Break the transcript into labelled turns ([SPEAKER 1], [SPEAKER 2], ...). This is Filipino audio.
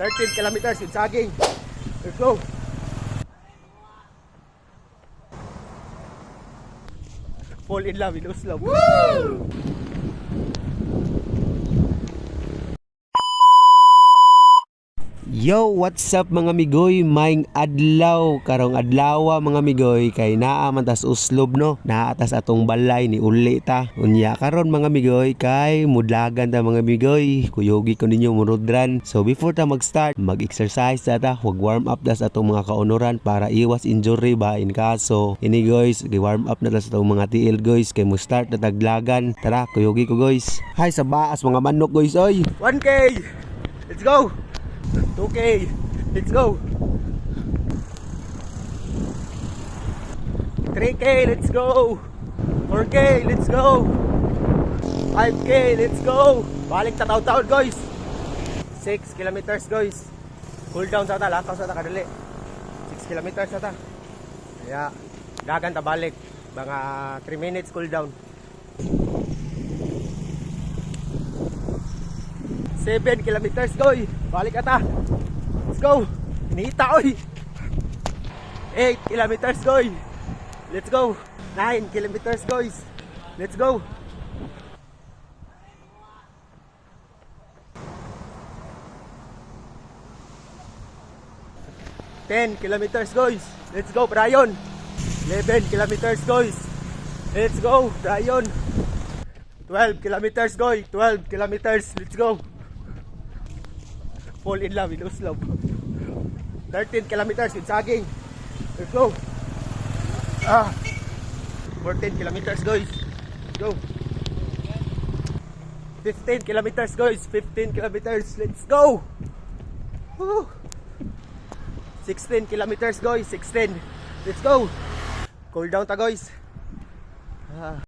[SPEAKER 1] 13 kilometers with saging. Let's go. Fall in love with Oslo. Woo! Yo, what's up mga migoy? Maing adlaw, karong adlaw mga migoy kay naa man tas uslob no. Naatas atong balay ni uli ta. Unya karon mga migoy kay mudlagan ta mga migoy. Kuyogi ko ninyo murudran. So before ta mag-start, mag-exercise ta. Huwag warm up ta sa atong mga kaunoran para iwas injury ba in kaso. Ini guys, gi-warm up na ta sa atong mga tiil guys kay mo start na taglagan. Tara, kuyogi ko guys. Hay sa baas mga manok guys oy. 1K. Let's go. 2K, let's go. 3K, let's go. 4K, let's go. 5K, let's go. Balik ta taon-taon guys. 6 kilometers guys. Cool down sa ta, lakaw sa ta kadali. 6 kilometers sa ta. Kaya dagan ta balik. Mga 3 minutes cool down. 7 kilometers goy. Balik ata. Let's go. Hinihita oy. 8 kilometers goy. Let's go. 9 kilometers guys. Let's go. 10 kilometers guys. Let's go Brian. 11 kilometers guys. Let's go Brian. 12 kilometers goy. 12 kilometers. Let's go. Fall in love with Oslo. 13 kilometers with saging. Let's go. 14 kilometers guys. Let's go. 15 kilometers guys. 15 kilometers. Let's go. Woo. 16 kilometers guys. 16. Let's go. Cool down ta guys.